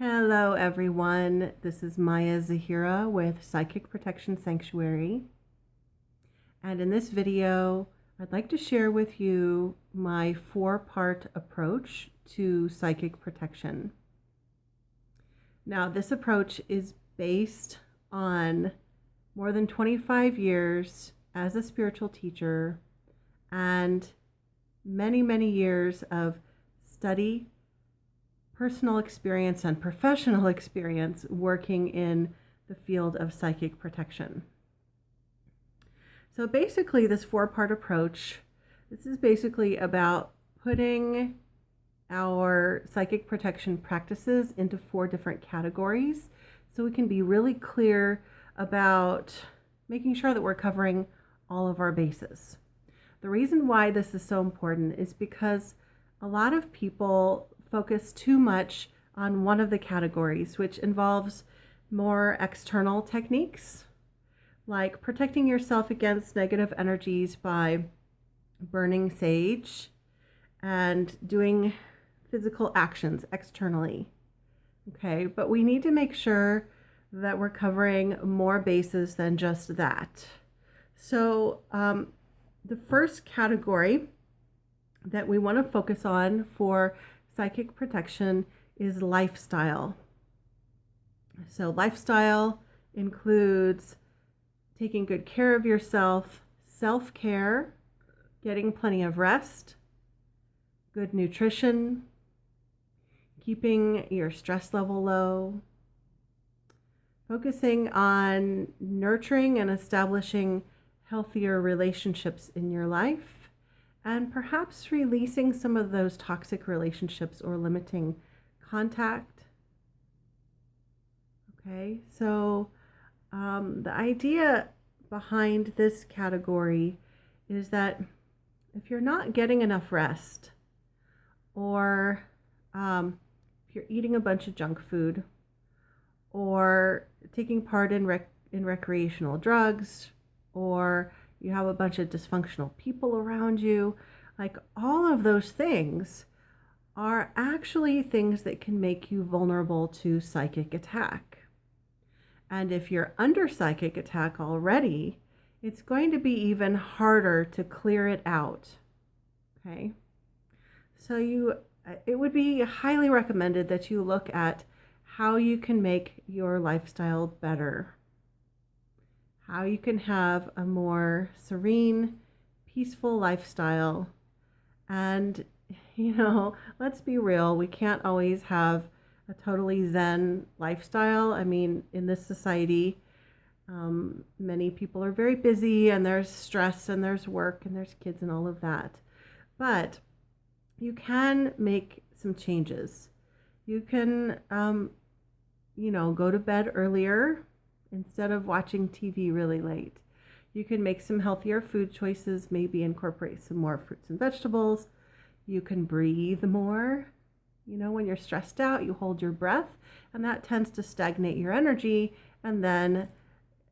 Hello, everyone. This is Maya Zahira with Psychic Protection Sanctuary. And in this video, I'd like to share with you my 4-part approach to psychic protection. Now, this approach is based on more than 25 years as a spiritual teacher and many, many years of study, personal experience, and professional experience working in the field of psychic protection. So basically, this 4-part approach, this is basically about putting our psychic protection practices into 4 different categories so we can be really clear about making sure that we're covering all of our bases. The reason why this is so important is because a lot of people focus too much on one of the categories, which involves more external techniques, like protecting yourself against negative energies by burning sage and doing physical actions externally. Okay, but we need to make sure that we're covering more bases than just that. So the first category that we want to focus on for psychic protection is lifestyle. So lifestyle includes taking good care of yourself, self-care, getting plenty of rest, good nutrition, keeping your stress level low, focusing on nurturing and establishing healthier relationships in your life, and perhaps releasing some of those toxic relationships or limiting contact. Okay, so the idea behind this category is that if you're not getting enough rest, or if you're eating a bunch of junk food, or taking part in recreational drugs, or you have a bunch of dysfunctional people around you, like all of those things are actually things that can make you vulnerable to psychic attack. And if you're under psychic attack already, it's going to be even harder to clear it out. Okay? So it would be highly recommended that you look at how you can make your lifestyle better, how you can have a more serene, peaceful lifestyle. And, let's be real, we can't always have a totally Zen lifestyle. I mean, in this society, many people are very busy, and there's stress, and there's work, and there's kids, and all of that. But you can make some changes. You can, go to bed earlier instead of watching TV really late. You can make some healthier food choices, maybe incorporate some more fruits and vegetables. You can breathe more. When you're stressed out, you hold your breath, and that tends to stagnate your energy, and then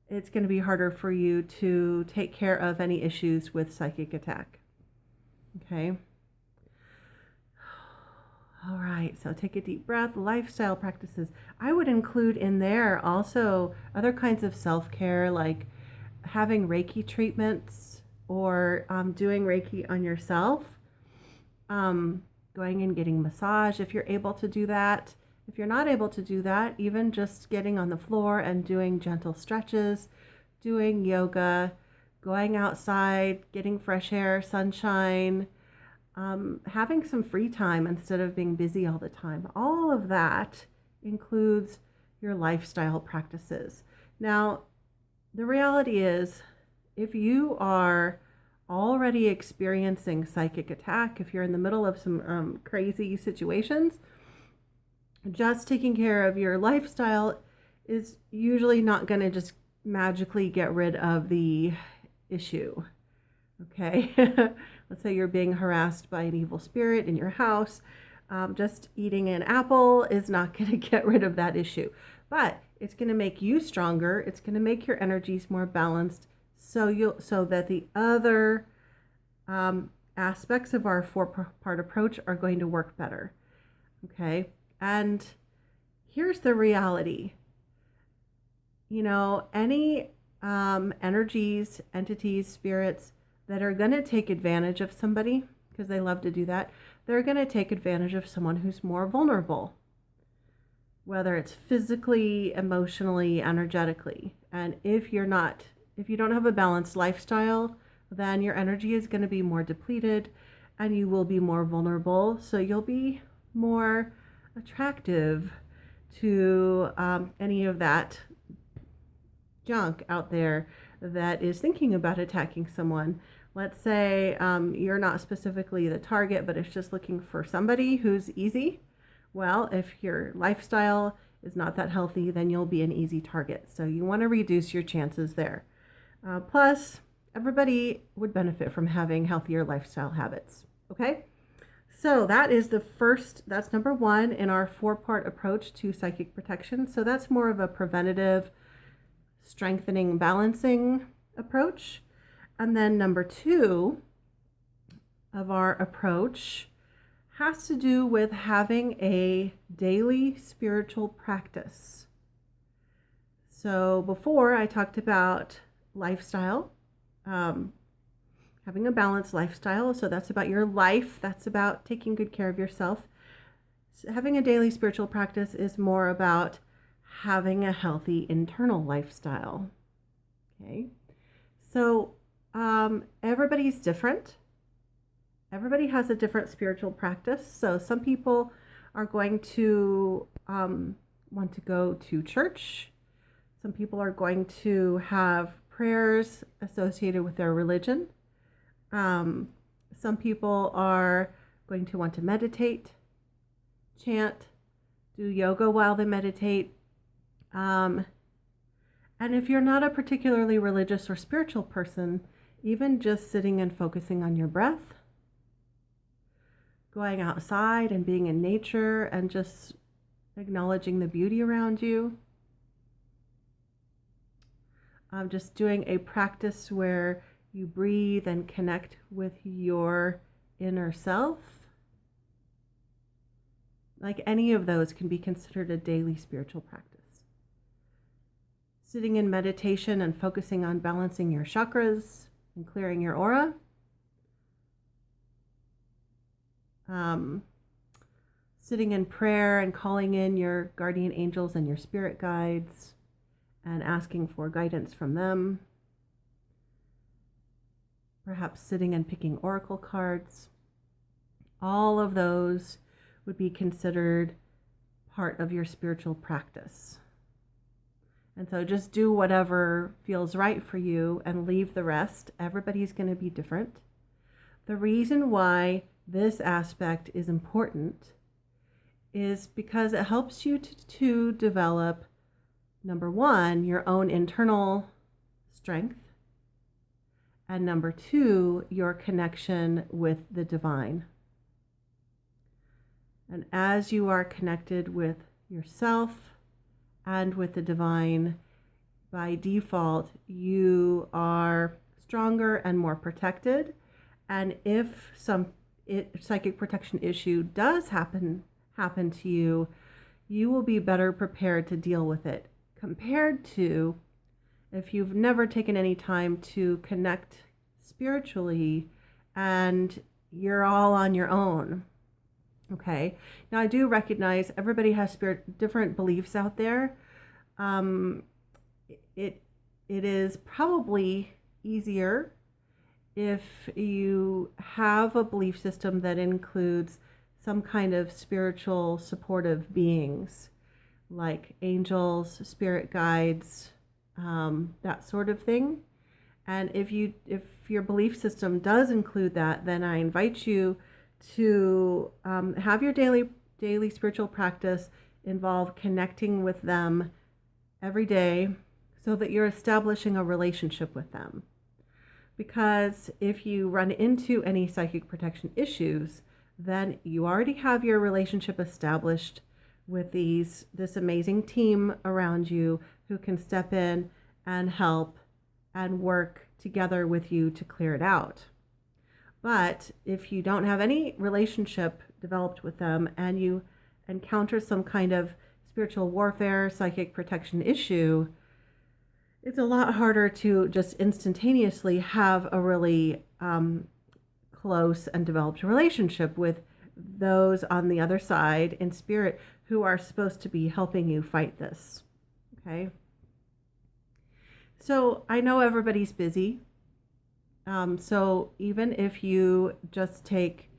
it's going to be harder for you to take care of any issues with psychic attack. Okay. All right, so take a deep breath. Lifestyle practices. I would include in there also other kinds of self-care, like having Reiki treatments, or doing Reiki on yourself, going and getting massage if you're able to do that. If you're not able to do that, even just getting on the floor and doing gentle stretches, doing yoga, going outside, getting fresh air, sunshine, having some free time instead of being busy all the time. All of that includes your lifestyle practices. Now, the reality is, if you are already experiencing psychic attack, if you're in the middle of some crazy situations, just taking care of your lifestyle is usually not going to just magically get rid of the issue. Okay, let's say you're being harassed by an evil spirit in your house. Just eating an apple is not going to get rid of that issue, but it's going to make you stronger. It's going to make your energies more balanced, so that the other aspects of our 4-part approach are going to work better. Okay, and here's the reality. Any energies, entities, spirits that are going to take advantage of somebody, because they love to do that, they're going to take advantage of someone who's more vulnerable, whether it's physically, emotionally, energetically. And if you don't have a balanced lifestyle, then your energy is going to be more depleted and you will be more vulnerable. So you'll be more attractive to any of that junk out there that is thinking about attacking someone. Let's say you're not specifically the target, but it's just looking for somebody who's easy. Well, if your lifestyle is not that healthy, then you'll be an easy target. So you want to reduce your chances there. Plus, everybody would benefit from having healthier lifestyle habits. Okay? So that's number one in our 4-part approach to psychic protection. So that's more of a preventative, strengthening, balancing approach. And then number 2 of our approach has to do with having a daily spiritual practice. So before I talked about lifestyle, having a balanced lifestyle. So that's about your life. That's about taking good care of yourself. So having a daily spiritual practice is more about having a healthy internal lifestyle. Okay. So everybody's different. Everybody has a different spiritual practice. So some people are going to want to go to church. Some people are going to have prayers associated with their religion. Some people are going to want to meditate, chant, do yoga while they meditate. And if you're not a particularly religious or spiritual person, even just sitting and focusing on your breath, going outside and being in nature and just acknowledging the beauty around you. Just doing a practice where you breathe and connect with your inner self. Like any of those can be considered a daily spiritual practice. Sitting in meditation and focusing on balancing your chakras and clearing your aura. Sitting in prayer and calling in your guardian angels and your spirit guides and asking for guidance from them. Perhaps sitting and picking oracle cards. All of those would be considered part of your spiritual practice. And so just do whatever feels right for you and leave the rest. Everybody's going to be different. The reason why this aspect is important is because it helps you to develop, number 1, your own internal strength, and number 2, your connection with the divine. And as you are connected with yourself and with the divine, by default, you are stronger and more protected. And if some psychic protection issue does happen to you, you will be better prepared to deal with it compared to if you've never taken any time to connect spiritually and you're all on your own. Okay. Now I do recognize everybody has different beliefs out there. It is probably easier if you have a belief system that includes some kind of spiritual supportive beings like angels, spirit guides, that sort of thing. And if your belief system does include that, then I invite you to have your daily spiritual practice involve connecting with them every day so that you're establishing a relationship with them. Because if you run into any psychic protection issues, then you already have your relationship established with this amazing team around you who can step in and help and work together with you to clear it out. But if you don't have any relationship developed with them and you encounter some kind of spiritual warfare, psychic protection issue, it's a lot harder to just instantaneously have a really close and developed relationship with those on the other side in spirit who are supposed to be helping you fight this. Okay. So I know everybody's busy. So even if you just take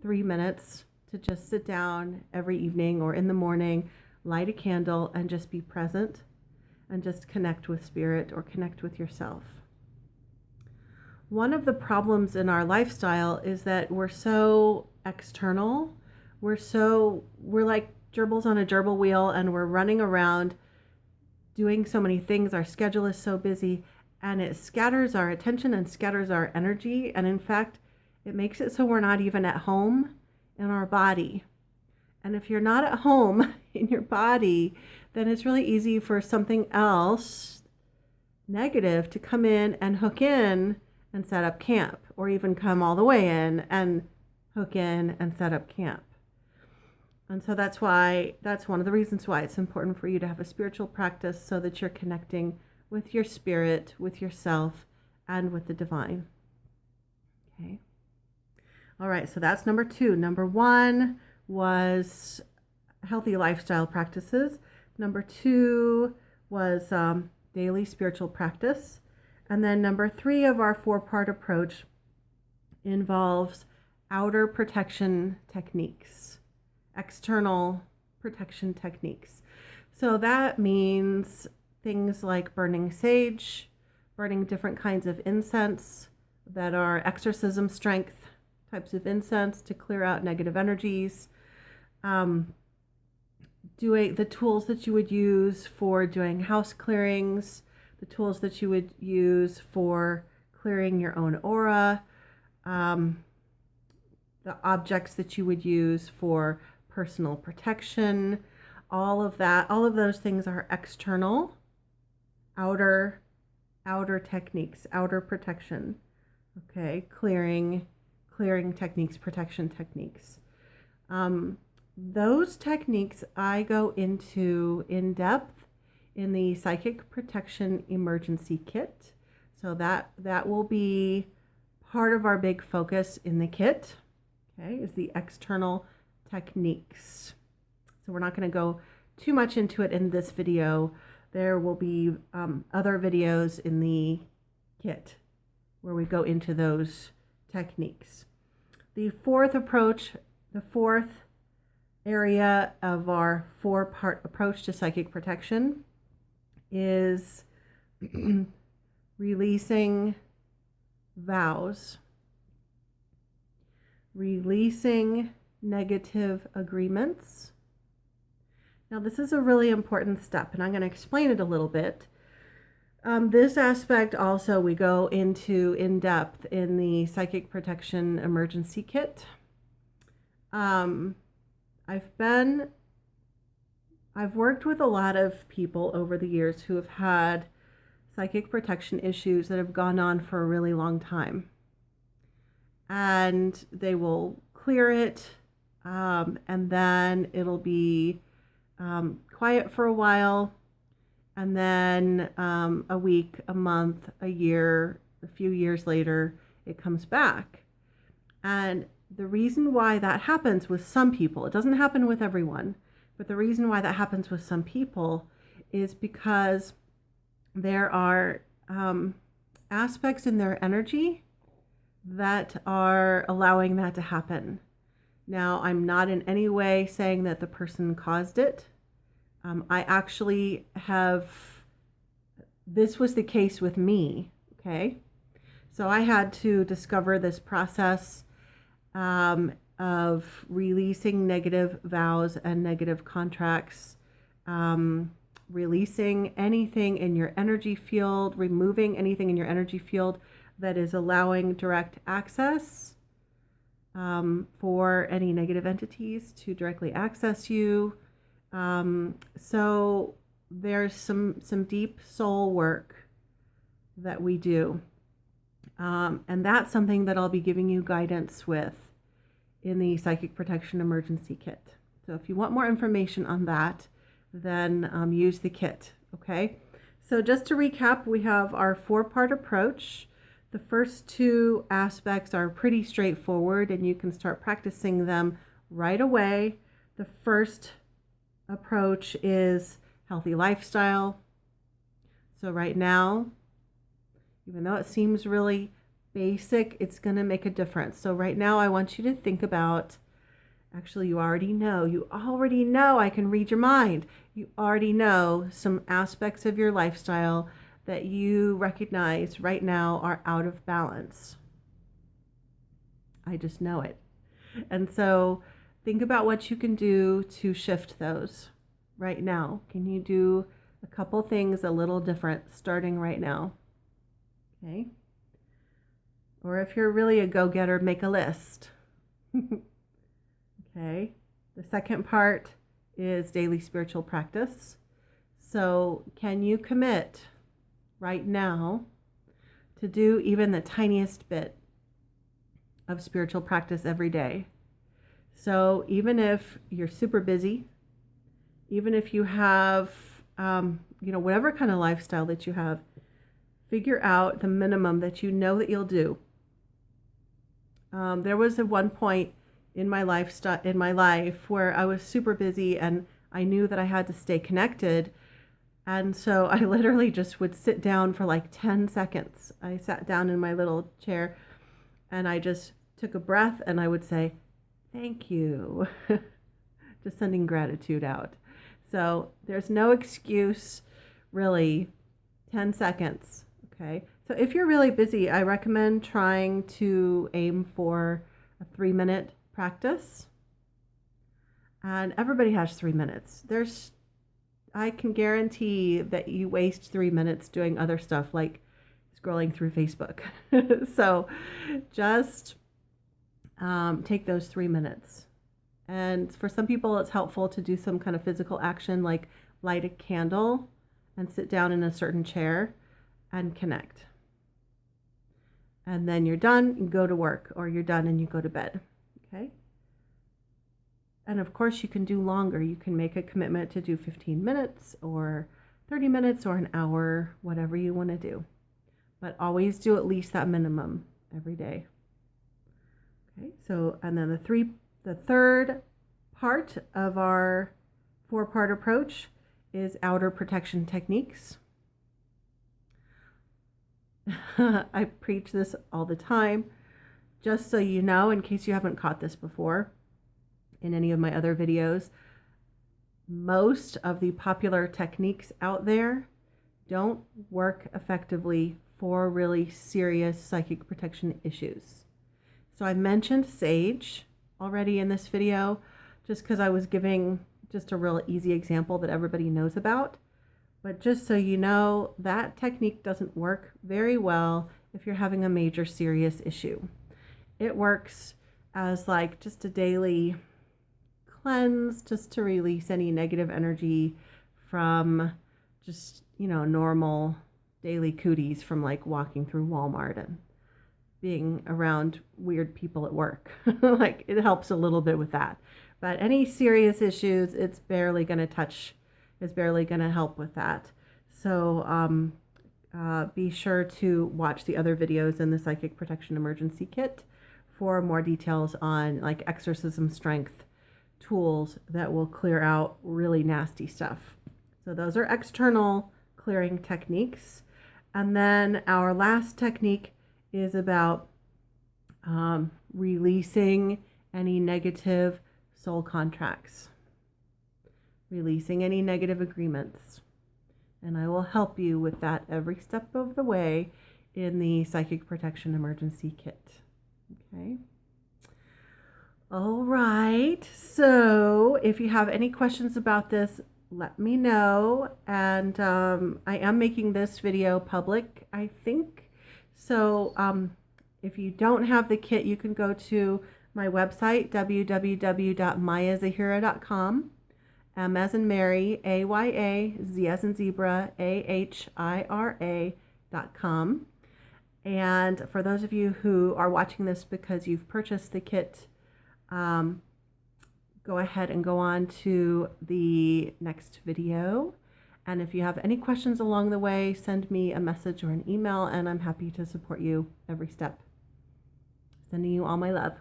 3 minutes to just sit down every evening or in the morning, light a candle and just be present and just connect with spirit or connect with yourself. One of the problems in our lifestyle is that we're so external. We're like gerbils on a gerbil wheel, and we're running around doing so many things. Our schedule is so busy, and it scatters our attention and scatters our energy. And in fact, it makes it so we're not even at home in our body. And if you're not at home in your body, then it's really easy for something else negative to come in and hook in and set up camp, or even come all the way in and hook in and set up camp. And so that's one of the reasons why it's important for you to have a spiritual practice, so that you're connecting with your spirit, with yourself, and with the divine. Okay. All right, so that's number 2. Number 1 was healthy lifestyle practices. Number 2 was daily spiritual practice. And then number 3 of our 4-part approach involves outer protection techniques, external protection techniques. So that means things like burning sage, burning different kinds of incense that are exorcism strength types of incense to clear out negative energies, doing the tools that you would use for doing house clearings, the tools that you would use for clearing your own aura, the objects that you would use for personal protection, all of those things are external, outer techniques, outer protection. Okay, clearing techniques, protection techniques. Those techniques I go into in depth in the Psychic Protection Emergency Kit. So that will be part of our big focus in the kit, okay, is the external techniques. So we're not going to go too much into it in this video. There will be other videos in the kit where we go into those techniques. The fourth area of our 4-part approach to psychic protection is releasing vows, releasing negative agreements. Now, this is a really important step, and I'm going to explain it a little bit. This aspect also we go into in depth in the Psychic Protection Emergency Kit. I've worked with a lot of people over the years who have had psychic protection issues that have gone on for a really long time. And they will clear it, and then it'll be quiet for a while, and then a week, a month, a year, a few years later, it comes back. And the reason why that happens with some people, it doesn't happen with everyone, but the reason why that happens with some people is because there are aspects in their energy that are allowing that to happen. Now, I'm not in any way saying that the person caused it. I actually this was the case with me, okay? So I had to discover this process of releasing negative vows and negative contracts, releasing anything in your energy field, removing anything in your energy field that is allowing direct access for any negative entities to directly access you. So there's some deep soul work that we do. And that's something that I'll be giving you guidance with in the Psychic Protection Emergency Kit. So if you want more information on that, then use the kit. Okay, so just to recap, we have our 4-part approach. The first 2 aspects are pretty straightforward and you can start practicing them right away. The first approach is healthy lifestyle. So right now, even though it seems really basic, it's going to make a difference. So right now I want you to think about, actually you already know, I can read your mind. You already know some aspects of your lifestyle that you recognize right now are out of balance. I just know it. And so think about what you can do to shift those right now. Can you do a couple things a little different starting right now? Okay. Or if you're really a go-getter, make a list. Okay. The second part is daily spiritual practice. So can you commit right now to do even the tiniest bit of spiritual practice every day? So even if you're super busy, even if you have, whatever kind of lifestyle that you have, figure out the minimum that you know that you'll do. There was at one point in my life where I was super busy and I knew that I had to stay connected. And so I literally just would sit down for like 10 seconds. I sat down in my little chair and I just took a breath and I would say, thank you. Just sending gratitude out. So there's no excuse, really. 10 seconds. Okay. So if you're really busy, I recommend trying to aim for a 3-minute practice. And everybody has 3 minutes. I can guarantee that you waste 3 minutes doing other stuff like scrolling through Facebook. So just take those 3 minutes. And for some people, it's helpful to do some kind of physical action like light a candle and sit down in a certain chair and connect. And then you're done, you go to work, or you're done and you go to bed. Okay? And of course, you can do longer. You can make a commitment to do 15 minutes or 30 minutes or an hour, whatever you want to do. But always do at least that minimum every day. Okay, so, and then the third part of our 4-part approach is outer protection techniques. I preach this all the time, just so you know, in case you haven't caught this before in any of my other videos. Most of the popular techniques out there don't work effectively for really serious psychic protection issues. So I mentioned sage already in this video, just because I was giving just a real easy example that everybody knows about. But just so you know, that technique doesn't work very well if you're having a major serious issue. It works as like just a daily cleanse, just to release any negative energy from just, normal daily cooties from like walking through Walmart and being around weird people at work. Like it helps a little bit with that. But any serious issues, it's barely going to help with that. So be sure to watch the other videos in the Psychic Protection Emergency Kit for more details on like exorcism strength tools that will clear out really nasty stuff. So those are external clearing techniques. And then our last technique is about releasing any negative soul contracts, releasing any negative agreements. And I will help you with that every step of the way in the Psychic Protection Emergency Kit. Okay. All right. So if you have any questions about this, let me know. And I am making this video public, I think. So if you don't have the kit, you can go to my website, www.mayazahira.com. M as in Mary, A-Y-A, Z as in zebra, AHIRA.com. And for those of you who are watching this because you've purchased the kit, go ahead and go on to the next video. And if you have any questions along the way, send me a message or an email, and I'm happy to support you every step. Sending you all my love.